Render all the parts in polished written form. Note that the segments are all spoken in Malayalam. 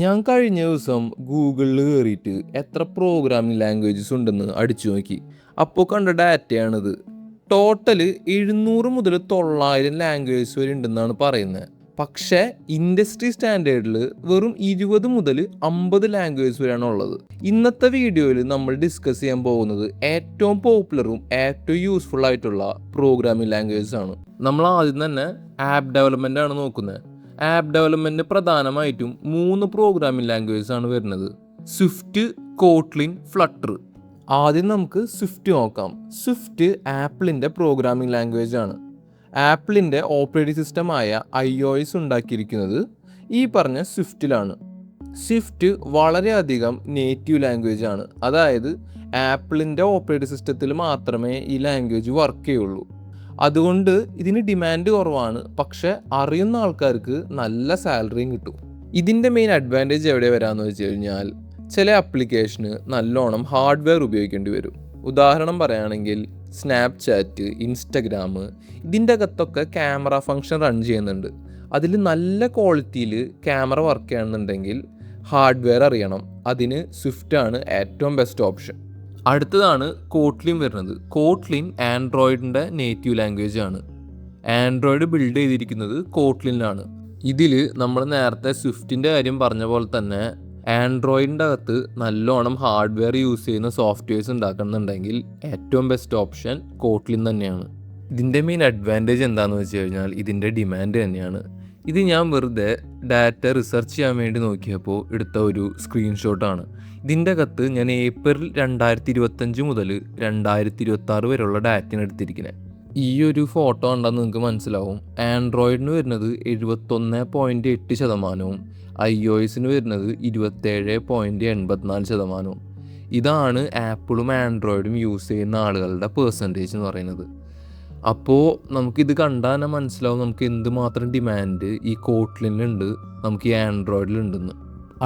ഞാൻ കഴിഞ്ഞ ദിവസം ഗൂഗിളിൽ കയറിയിട്ട് എത്ര പ്രോഗ്രാമിംഗ് ലാംഗ്വേജസ് ഉണ്ടെന്ന് അടിച്ചു നോക്കി. അപ്പോൾ കണ്ട ഡാറ്റയാണിത്. ടോട്ടൽ 700 മുതൽ 900 ലാംഗ്വേജസ് വരെ ഉണ്ടെന്നാണ് പറയുന്നത്. പക്ഷേ ഇൻഡസ്ട്രി സ്റ്റാൻഡേർഡിൽ വെറും 20 മുതൽ 50 ലാംഗ്വേജസ് വരെയാണ് ഉള്ളത്. ഇന്നത്തെ വീഡിയോയിൽ നമ്മൾ ഡിസ്കസ് ചെയ്യാൻ പോകുന്നത് ഏറ്റവും പോപ്പുലറും ഏറ്റവും യൂസ്ഫുൾ ആയിട്ടുള്ള പ്രോഗ്രാമിംഗ് ലാംഗ്വേജസ് ആണ്. നമ്മൾ ആദ്യം തന്നെ ആപ്പ് ഡെവലപ്മെൻ്റ് ആണ് നോക്കുന്നത്. ആപ്പ് ഡെവലപ്മെൻറ്റ് പ്രധാനമായിട്ടും 3 പ്രോഗ്രാമിംഗ് ലാംഗ്വേജസ് ആണ് വരുന്നത്: സ്വിഫ്റ്റ്, കോട്ട്ലിൻ, ഫ്ലട്ടർ. ആദ്യം നമുക്ക് സ്വിഫ്റ്റ് നോക്കാം. സ്വിഫ്റ്റ് ആപ്പിളിൻ്റെ പ്രോഗ്രാമിംഗ് ലാംഗ്വേജ് ആണ്. ആപ്പിളിൻ്റെ ഓപ്പറേറ്റിംഗ് സിസ്റ്റമായ iOS ഉണ്ടാക്കിയിരിക്കുന്നത് ഈ പറഞ്ഞ സ്വിഫ്റ്റിലാണ്. സ്വിഫ്റ്റ് വളരെയധികം നേറ്റീവ് ലാംഗ്വേജ് ആണ്. അതായത് ആപ്പിളിൻ്റെ ഓപ്പറേറ്റിംഗ് സിസ്റ്റത്തിൽ മാത്രമേ ഈ ലാംഗ്വേജ് വർക്ക് ചെയ്യുള്ളൂ. അതുകൊണ്ട് ഇതിന് ഡിമാൻഡ് കുറവാണ്. പക്ഷെ അറിയുന്ന ആൾക്കാർക്ക് നല്ല സാലറിയും കിട്ടും. ഇതിൻ്റെ മെയിൻ അഡ്വാൻറ്റേജ് എവിടെ വരാമെന്ന് വെച്ച് കഴിഞ്ഞാൽ, ചില ആപ്ലിക്കേഷന് നല്ലോണം ഹാർഡ്വെയർ ഉപയോഗിക്കേണ്ടി വരും. ഉദാഹരണം പറയുകയാണെങ്കിൽ സ്നാപ്ചാറ്റ്, ഇൻസ്റ്റഗ്രാം, ഇതിൻ്റെ അകത്തൊക്കെ ക്യാമറ ഫങ്ഷൻ റൺ ചെയ്യുന്നുണ്ട്. അതിൽ നല്ല ക്വാളിറ്റിയിൽ ക്യാമറ വർക്ക് ചെയ്യണമെന്നുണ്ടെങ്കിൽ ഹാർഡ്വെയർ അറിയണം. അതിന് സ്വിഫ്റ്റാണ് ഏറ്റവും ബെസ്റ്റ് ഓപ്ഷൻ. അടുത്തതാണ് കോട്ട്ലിൻ വരുന്നത്. കോട്ട്ലിൻ ആൻഡ്രോയിഡിൻ്റെ നേറ്റീവ് ലാംഗ്വേജ് ആണ്. ആൻഡ്രോയിഡ് ബിൽഡ് ചെയ്തിരിക്കുന്നത് കോട്ട്ലിനിലാണ്. ഇതിൽ നമ്മൾ നേരത്തെ സ്വിഫ്റ്റിൻ്റെ കാര്യം പറഞ്ഞ പോലെ തന്നെ ആൻഡ്രോയിഡിൻ്റെ അകത്ത് നല്ലോണം ഹാർഡ്വെയർ യൂസ് ചെയ്യുന്ന സോഫ്റ്റ്വെയർസ് ഉണ്ടാക്കുന്നുണ്ടെങ്കിൽ ഏറ്റവും ബെസ്റ്റ് ഓപ്ഷൻ കോട്ട്ലിൻ തന്നെയാണ്. ഇതിൻ്റെ മെയിൻ അഡ്വാൻറ്റേജ് എന്താണെന്ന് വെച്ച് കഴിഞ്ഞാൽ ഇതിൻ്റെ ഡിമാൻഡ് തന്നെയാണ്. ഇത് ഞാൻ വെറുതെ ഡാറ്റ റിസർച്ച് ചെയ്യാൻ വേണ്ടി നോക്കിയപ്പോൾ എടുത്ത ഒരു സ്ക്രീൻഷോട്ടാണ്. ഇതിൻ്റെ അകത്ത് ഞാൻ ഏപ്രിൽ 2025 മുതൽ 2026 വരെയുള്ള ഡാറ്റയാണ് എടുത്തിരിക്കുന്നത്. ഈ ഒരു ഫോട്ടോ കണ്ടാൽ നിങ്ങൾക്ക് മനസ്സിലാവും. ആൻഡ്രോയിഡിന് വരുന്നത് 71.8%, iOSന് വരുന്നത് 27.84%. ഇതാണ് ആപ്പിളും ആൻഡ്രോയിഡും യൂസ് ചെയ്യുന്ന ആളുകളുടെ പെർസെൻറ്റേജ് എന്ന് പറയുന്നത്. അപ്പോൾ നമുക്കിത് കണ്ടാൽ തന്നെ മനസ്സിലാവും നമുക്ക് എന്തുമാത്രം ഡിമാൻഡ് ഈ കോട്ട്ലിനുണ്ട്, നമുക്ക് ഈ ആൻഡ്രോയിഡിലുണ്ടെന്ന്.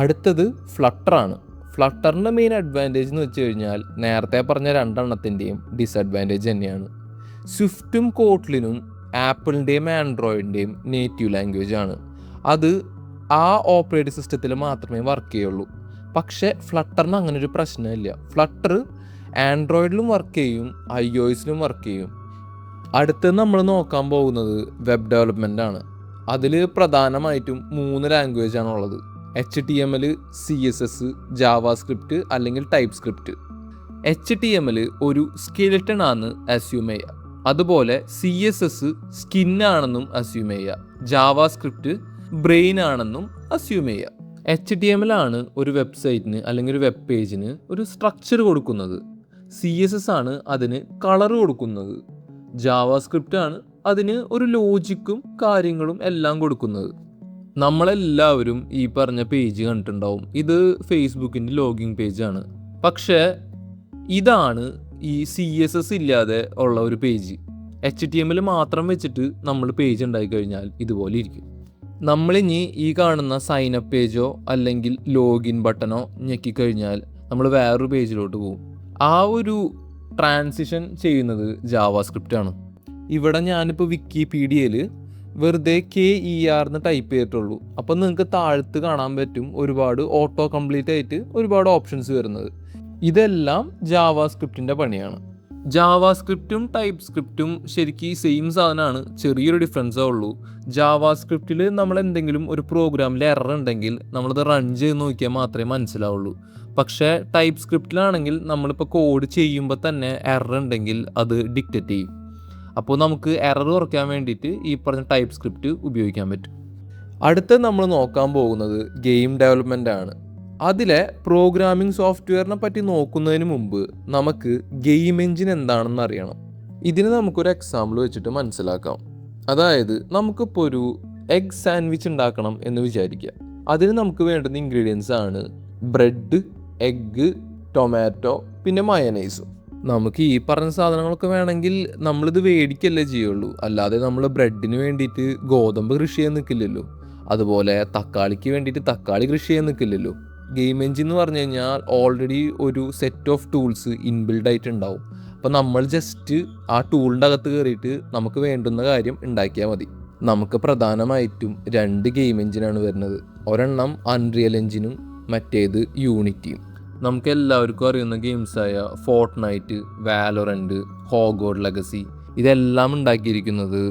അടുത്തത് ഫ്ലട്ടറാണ്. ഫ്ലട്ടറിൻ്റെ മെയിൻ അഡ്വാൻറ്റേജ് എന്ന് വെച്ച് കഴിഞ്ഞാൽ നേരത്തെ പറഞ്ഞ രണ്ടെണ്ണത്തിൻ്റെയും ഡിസഡ്വാൻറ്റേജ് തന്നെയാണ്. സ്വിഫ്റ്റും കോട്ട്ലിനും ആപ്പിളിൻ്റെയും ആൻഡ്രോയിഡിൻ്റെയും നേറ്റീവ് ലാംഗ്വേജ് ആണ്. അത് ആ ഓപ്പറേറ്റിംഗ് സിസ്റ്റത്തിൽ മാത്രമേ വർക്ക് ചെയ്യുള്ളൂ. പക്ഷേ ഫ്ലട്ടറിന് അങ്ങനെ ഒരു പ്രശ്നമില്ല. ഫ്ലട്ടർ ആൻഡ്രോയിഡിലും വർക്ക് ചെയ്യും, iOSലും വർക്ക് ചെയ്യും. അടുത്ത് നമ്മൾ നോക്കാൻ പോകുന്നത് വെബ് ഡെവലപ്മെൻ്റ് ആണ്. അതിൽ പ്രധാനമായിട്ടും 3 ലാംഗ്വേജ് ആണുള്ളത്: HTML, CSS, ജാവാസ്ക്രിപ്റ്റ് അല്ലെങ്കിൽ ടൈപ്പ് സ്ക്രിപ്റ്റ്. HTML ഒരു സ്കെലിട്ടൺ ആണെന്ന് അസ്യൂം ചെയ്യുക. അതുപോലെ CSS സ്കിന്നാണെന്നും അസ്യൂം ചെയ്യുക. ജാവാസ്ക്രിപ്റ്റ് ബ്രെയിൻ ആണെന്നും അസ്യൂം ചെയ്യുക. HTML ആണ് ഒരു വെബ്സൈറ്റിന് അല്ലെങ്കിൽ ഒരു വെബ് പേജിന് ഒരു സ്ട്രക്ചർ കൊടുക്കുന്നത്. CSS ആണ് അതിന് കളർ കൊടുക്കുന്നത്. ജാവാസ്ക്രിപ്റ്റ് ആണ് അതിന് ഒരു ലോജിക്കും കാര്യങ്ങളും എല്ലാം കൊടുക്കുന്നത്. നമ്മളെല്ലാവരും ഈ പറഞ്ഞ പേജ് കണ്ടിട്ടുണ്ടാവും. ഇത് ഫേസ്ബുക്കിൻ്റെ ലോഗിൻ പേജാണ്. പക്ഷേ ഇതാണ് ഈ CSS ഇല്ലാതെ ഉള്ള ഒരു പേജ്. HTML മാത്രം വെച്ചിട്ട് നമ്മൾ പേജ് ഉണ്ടാക്കി കഴിഞ്ഞാൽ ഇതുപോലെ ഇരിക്കും. നമ്മളിനി ഈ കാണുന്ന സൈനപ്പ് പേജോ അല്ലെങ്കിൽ ലോഗിൻ ബട്ടണോ ഞെക്കിക്കഴിഞ്ഞാൽ നമ്മൾ വേറൊരു പേജിലോട്ട് പോകും. ആ ഒരു ട്രാൻസിഷൻ ചെയ്യുന്നത് ജാവാസ്ക്രിപ്റ്റ് ആണ്. ഇവിടെ ഞാനിപ്പോൾ വിക്കിപീഡിയയിൽ വെറുതെ KER എന്ന് ടൈപ്പ് ചെയ്തിട്ടുള്ളൂ. അപ്പോൾ നിങ്ങൾക്ക് താഴത്ത് കാണാൻ പറ്റും ഒരുപാട് ഓട്ടോ കംപ്ലീറ്റ് ആയിട്ട് ഒരുപാട് ഓപ്ഷൻസ് വരുന്നത്. ഇതെല്ലാം ജാവാസ്ക്രിപ്റ്റിൻ്റെ പണിയാണ്. ജാവാസ്ക്രിപ്റ്റും ടൈപ്പ് സ്ക്രിപ്റ്റും ശരിക്കും സെയിം സാധനമാണ്, ചെറിയൊരു ഡിഫറൻസേ ഉള്ളൂ. ജാവാസ്ക്രിപ്റ്റിൽ നമ്മൾ എന്തെങ്കിലും ഒരു പ്രോഗ്രാമിൽ എറർ ഉണ്ടെങ്കിൽ നമ്മളത് റൺ ചെയ്ത് നോക്കിയാൽ മാത്രമേ മനസ്സിലാവുള്ളൂ. പക്ഷേ ടൈപ്പ് സ്ക്രിപ്റ്റിലാണെങ്കിൽ നമ്മളിപ്പോൾ കോഡ് ചെയ്യുമ്പോൾ തന്നെ എറർ ഉണ്ടെങ്കിൽ അത് ഡിക്റ്റേറ്റ് ചെയ്യും. അപ്പോൾ നമുക്ക് എറർ കുറയ്ക്കാൻ വേണ്ടിയിട്ട് ഈ പറഞ്ഞ ടൈപ്പ് സ്ക്രിപ്റ്റ് ഉപയോഗിക്കാൻ പറ്റും. അടുത്ത നമ്മൾ നോക്കാൻ പോകുന്നത് ഗെയിം ഡെവലപ്മെൻ്റ് ആണ്. അതിലെ പ്രോഗ്രാമിംഗ് സോഫ്റ്റ്വെയറിനെ പറ്റി നോക്കുന്നതിന് മുമ്പ് നമുക്ക് ഗെയിം എഞ്ചിൻ എന്താണെന്ന് അറിയണം. ഇതിന് നമുക്കൊരു എക്സാമ്പിൾ വെച്ചിട്ട് മനസ്സിലാക്കാം. അതായത് നമുക്കിപ്പോൾ ഒരു എഗ് സാൻഡ്വിച്ച് ഉണ്ടാക്കണം എന്ന് വിചാരിക്കുക. അതിന് നമുക്ക് വേണ്ടുന്ന ഇൻഗ്രീഡിയൻസ് ആണ് ബ്രെഡ്, എഗ്ഗ്, ടൊമാറ്റോ, പിന്നെ മയനൈസും. നമുക്ക് ഈ പറഞ്ഞ സാധനങ്ങളൊക്കെ വേണമെങ്കിൽ നമ്മളിത് മേടിക്കല്ലേ ചെയ്യുള്ളൂ. അല്ലാതെ നമ്മൾ ബ്രെഡിന് വേണ്ടിയിട്ട് ഗോതമ്പ് കൃഷി ചെയ്യാൻ നിൽക്കില്ലല്ലോ. അതുപോലെ തക്കാളിക്ക് വേണ്ടിയിട്ട് തക്കാളി കൃഷി ചെയ്യാൻ നിൽക്കില്ലല്ലോ. ഗെയിം എഞ്ചിൻ എന്ന് പറഞ്ഞു കഴിഞ്ഞാൽ ഓൾറെഡി ഒരു സെറ്റ് ഓഫ് ടൂൾസ് ഇൻബിൽഡ് ആയിട്ടുണ്ടാവും. അപ്പോൾ നമ്മൾ ജസ്റ്റ് ആ ടൂളിൻ്റെ അകത്ത് കയറിയിട്ട് നമുക്ക് വേണ്ടുന്ന കാര്യം ഉണ്ടാക്കിയാൽ മതി. നമുക്ക് പ്രധാനമായിട്ടും 2 ഗെയിം എഞ്ചിനാണ് വരുന്നത്. ഒരെണ്ണം അൺറിയൽ എഞ്ചിനും മറ്റേത് യൂണിറ്റിയും. നമുക്ക് എല്ലാവർക്കും അറിയുന്ന ഗെയിംസായ ഫോർട്ട്നൈറ്റ്, വാലോറൻറ്റ്, ഹോഗോഡ് ലെഗസി ഇതെല്ലാം ഉണ്ടാക്കിയിരിക്കുന്നത്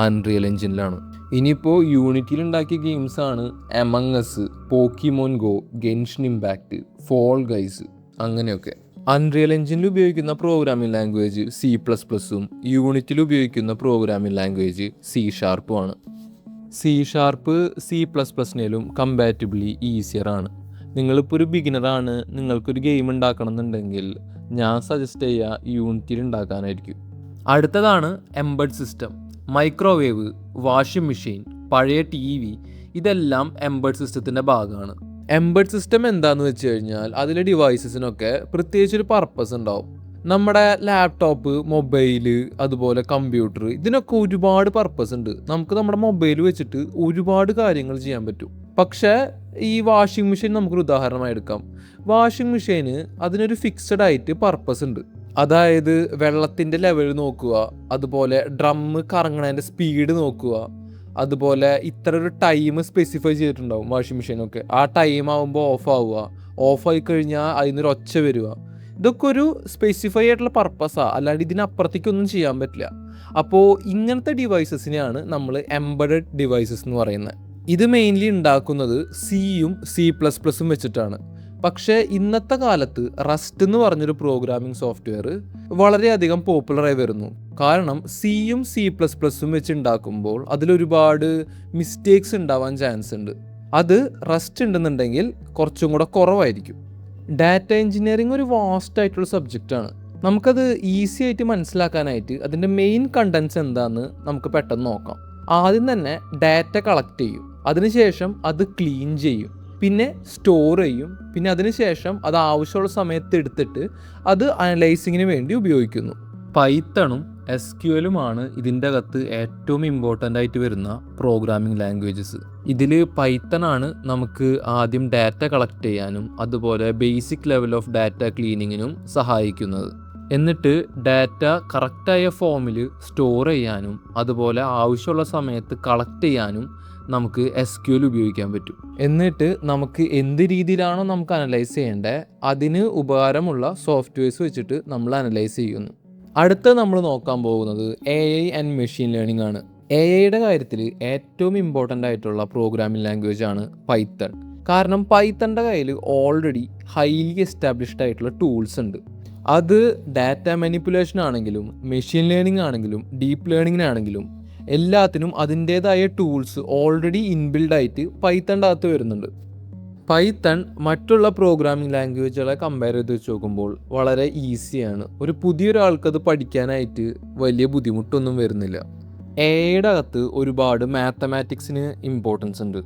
അൺറിയൽ എഞ്ചിനിലാണ്. ഇനിയിപ്പോൾ യൂണിറ്റിയിൽ ഉണ്ടാക്കിയ ഗെയിംസാണ് Among Us, Pokemon Go, Genshin Impact, Fall Guys അങ്ങനെയൊക്കെ. അൺറിയൽ എഞ്ചിനിൽ ഉപയോഗിക്കുന്ന പ്രോഗ്രാമിംഗ് ലാംഗ്വേജ് C++ഉം യൂണിറ്റിൽ ഉപയോഗിക്കുന്ന പ്രോഗ്രാമിംഗ് ലാംഗ്വേജ് C# ആണ്. C# C++നേലും കമ്പാറ്റബിളി ഈസിയർ ആണ്. നിങ്ങളിപ്പോൾ ഒരു ബിഗിനറാണ്, നിങ്ങൾക്കൊരു ഗെയിം ഉണ്ടാക്കണം എന്നുണ്ടെങ്കിൽ ഞാൻ സജസ്റ്റ് ചെയ്യുക യൂണിറ്റിയിൽ ഉണ്ടാക്കാനായിരിക്കും. അടുത്തതാണ് embed system. Microwave, washing machine, പഴയ TV ഇതെല്ലാം എംബഡ് സിസ്റ്റത്തിൻ്റെ ഭാഗമാണ്. എംബഡ് സിസ്റ്റം എന്താണെന്ന് വെച്ച് കഴിഞ്ഞാൽ അതിലെ ഡിവൈസസിനൊക്കെ പ്രത്യേകിച്ചൊരു പർപ്പസ് ഉണ്ടാവും. നമ്മുടെ ലാപ്ടോപ്പ്, മൊബൈല്, അതുപോലെ കമ്പ്യൂട്ടർ ഇതിനൊക്കെ ഒരുപാട് പർപ്പസ് ഉണ്ട്. നമുക്ക് നമ്മുടെ മൊബൈൽ വെച്ചിട്ട് ഒരുപാട് കാര്യങ്ങൾ ചെയ്യാൻ പറ്റും. പക്ഷേ ഈ വാഷിംഗ് മെഷീൻ നമുക്കൊരു ഉദാഹരണമായി എടുക്കാം. വാഷിംഗ് മെഷീന് അതിനൊരു ഫിക്സഡ് ആയിട്ട് പർപ്പസ് ഉണ്ട്. അതായത് വെള്ളത്തിൻ്റെ ലെവൽ നോക്കുക, അതുപോലെ ഡ്രമ്മ് കറങ്ങണതിൻ്റെ സ്പീഡ് നോക്കുക, അതുപോലെ ഇത്ര ഒരു ടൈം സ്പെസിഫൈ ചെയ്തിട്ടുണ്ടാവും വാഷിംഗ് മെഷീനൊക്കെ. ആ ടൈം ആകുമ്പോൾ ഓഫായി കഴിഞ്ഞാൽ അതിനൊരു ഒച്ച വരിക. ഇതൊക്കെ ഒരു സ്പെസിഫൈ ആയിട്ടുള്ള പർപ്പസാണ്, അല്ലാണ്ട് ഇതിനപ്പുറത്തേക്കൊന്നും ചെയ്യാൻ പറ്റില്ല. അപ്പോൾ ഇങ്ങനത്തെ ഡിവൈസസിനെയാണ് നമ്മൾ എംബഡഡ് ഡിവൈസസ് എന്ന് പറയുന്നത്. ഇത് മെയിൻലി ഉണ്ടാക്കുന്നത് C-യും C++ഉം വെച്ചിട്ടാണ്. പക്ഷേ ഇന്നത്തെ കാലത്ത് റസ്റ്റ് എന്ന് പറഞ്ഞൊരു പ്രോഗ്രാമിംഗ് സോഫ്റ്റ്വെയർ വളരെയധികം പോപ്പുലറായി വരുന്നു. കാരണം C-യും C++ഉം വെച്ച് ഉണ്ടാക്കുമ്പോൾ അതിലൊരുപാട് മിസ്റ്റേക്സ് ഉണ്ടാവാൻ ചാൻസ് ഉണ്ട്. അത് റസ്റ്റ് ഉണ്ടെന്നുണ്ടെങ്കിൽ കുറച്ചും കൂടെ കുറവായിരിക്കും. ഡാറ്റ എഞ്ചിനീയറിംഗ് ഒരു വാസ്റ്റ് ആയിട്ടുള്ള സബ്ജക്റ്റാണ്. നമുക്കത് ഈസി ആയിട്ട് മനസ്സിലാക്കാനായിട്ട് അതിൻ്റെ മെയിൻ കണ്ടൻസ് എന്താണെന്ന് നമുക്ക് പെട്ടെന്ന് നോക്കാം. ആദ്യം തന്നെ ഡാറ്റ കളക്ട് ചെയ്യും, അതിനുശേഷം അത് ക്ലീൻ ചെയ്യും, പിന്നെ സ്റ്റോർ ചെയ്യും, പിന്നെ അതിനുശേഷം അത് ആവശ്യമുള്ള സമയത്ത് എടുത്തിട്ട് അത് അനലൈസിങ്ങിന് വേണ്ടി ഉപയോഗിക്കുന്നു. പൈത്തണും SQL-ഉമാണ് ഇതിൻ്റെ അകത്ത് ഏറ്റവും ഇമ്പോർട്ടൻ്റ് ആയിട്ട് വരുന്ന പ്രോഗ്രാമിംഗ് ലാംഗ്വേജസ്. ഇതിൽ പൈത്തണാണ് നമുക്ക് ആദ്യം ഡാറ്റ കളക്ട് ചെയ്യാനും അതുപോലെ ബേസിക് ലെവൽ ഓഫ് ഡാറ്റ ക്ലീനിങ്ങിനും സഹായിക്കുന്നത്. എന്നിട്ട് ഡാറ്റ കറക്റ്റായ ഫോമിൽ സ്റ്റോർ ചെയ്യാനും അതുപോലെ ആവശ്യമുള്ള സമയത്ത് കളക്ട് ചെയ്യാനും നമുക്ക് SQL ഉപയോഗിക്കാൻ പറ്റും. എന്നിട്ട് നമുക്ക് എന്ത് രീതിയിലാണോ നമുക്ക് അനലൈസ് ചെയ്യേണ്ടത് അതിന് ഉപകാരമുള്ള സോഫ്റ്റ്വെയർസ് വെച്ചിട്ട് നമ്മൾ അനലൈസ് ചെയ്യുന്നു. അടുത്ത നമ്മൾ നോക്കാൻ പോകുന്നത് AI ആൻഡ് മെഷീൻ ലേണിംഗ് ആണ്. AIയുടെ കാര്യത്തിൽ ഏറ്റവും ഇമ്പോർട്ടൻ്റ് ആയിട്ടുള്ള പ്രോഗ്രാമിംഗ് ലാംഗ്വേജ് ആണ് പൈത്തൺ. കാരണം പൈത്തണിൻ്റെ കയ്യിൽ ഓൾറെഡി ഹൈലി എസ്റ്റാബ്ലിഷ്ഡ് ആയിട്ടുള്ള ടൂൾസ് ഉണ്ട്. അത് ഡാറ്റ മാനിപ്പുലേഷൻ ആണെങ്കിലും മെഷീൻ ലേണിംഗ് ആണെങ്കിലും ഡീപ്പ് ലേണിങ്ങിനാണെങ്കിലും എല്ലാത്തിനും അതിൻ്റേതായ ടൂൾസ് ഓൾറെഡി ഇൻബിൽഡ് ആയിട്ട് പൈത്തണിൻ്റെ അകത്ത് വരുന്നുണ്ട്. പൈത്തൺ മറ്റുള്ള പ്രോഗ്രാമിംഗ് ലാംഗ്വേജുകളെ കമ്പയർ ചെയ്ത് വെച്ച് നോക്കുമ്പോൾ വളരെ ഈസിയാണ്. ഒരു പുതിയൊരാൾക്കത് പഠിക്കാനായിട്ട് വലിയ ബുദ്ധിമുട്ടൊന്നും വരുന്നില്ല. എയുടെ അകത്ത് ഒരുപാട് മാത്തമാറ്റിക്സിന് ഇമ്പോർട്ടൻസ് ഉണ്ട്,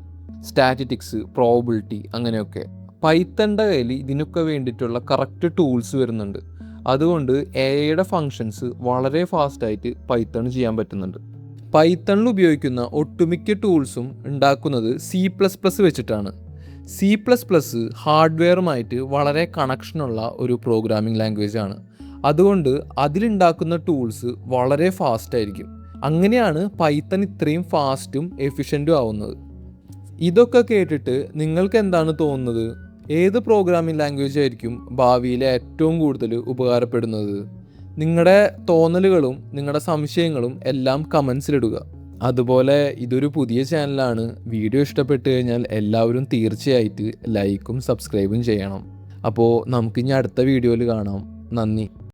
സ്റ്റാറ്റിറ്റിക്സ്, പ്രോബിലിറ്റി അങ്ങനെയൊക്കെ. പൈത്തണിൻ്റെ കയ്യിൽ ഇതിനൊക്കെ വേണ്ടിയിട്ടുള്ള കറക്റ്റ് ടൂൾസ് വരുന്നുണ്ട്. അതുകൊണ്ട് എയുടെ ഫങ്ഷൻസ് വളരെ ഫാസ്റ്റായിട്ട് പൈത്തൺ ചെയ്യാൻ പറ്റുന്നുണ്ട്. പൈത്തണിൽ ഉപയോഗിക്കുന്ന ഒട്ടുമിക്ക ടൂൾസും ഉണ്ടാക്കുന്നത് C++ വെച്ചിട്ടാണ്. C++ ഹാർഡ്വെയറുമായിട്ട് വളരെ കണക്ഷനുള്ള ഒരു പ്രോഗ്രാമിംഗ് ലാംഗ്വേജ് ആണ്. അതുകൊണ്ട് അതിലുണ്ടാക്കുന്ന ടൂൾസ് വളരെ ഫാസ്റ്റായിരിക്കും. അങ്ങനെയാണ് പൈത്തൺ ഇത്രയും ഫാസ്റ്റും എഫിഷ്യൻറ്റും ആവുന്നത്. ഇതൊക്കെ കേട്ടിട്ട് നിങ്ങൾക്ക് എന്താണ് തോന്നുന്നത്? ഏത് പ്രോഗ്രാമിംഗ് ലാംഗ്വേജ് ആയിരിക്കും ഭാവിയിൽ ഏറ്റവും കൂടുതൽ ഉപകാരപ്പെടുന്നത്? നിങ്ങളുടെ തോന്നലുകളും നിങ്ങളുടെ സംശയങ്ങളും എല്ലാം കമൻസിലിടുക. അതുപോലെ ഇതൊരു പുതിയ ചാനലാണ്. വീഡിയോ ഇഷ്ടപ്പെട്ട് കഴിഞ്ഞാൽ എല്ലാവരും തീർച്ചയായിട്ട് ലൈക്കും സബ്സ്ക്രൈബും ചെയ്യണം. അപ്പോൾ നമുക്കിനി അടുത്ത വീഡിയോയിൽ കാണാം. നന്ദി.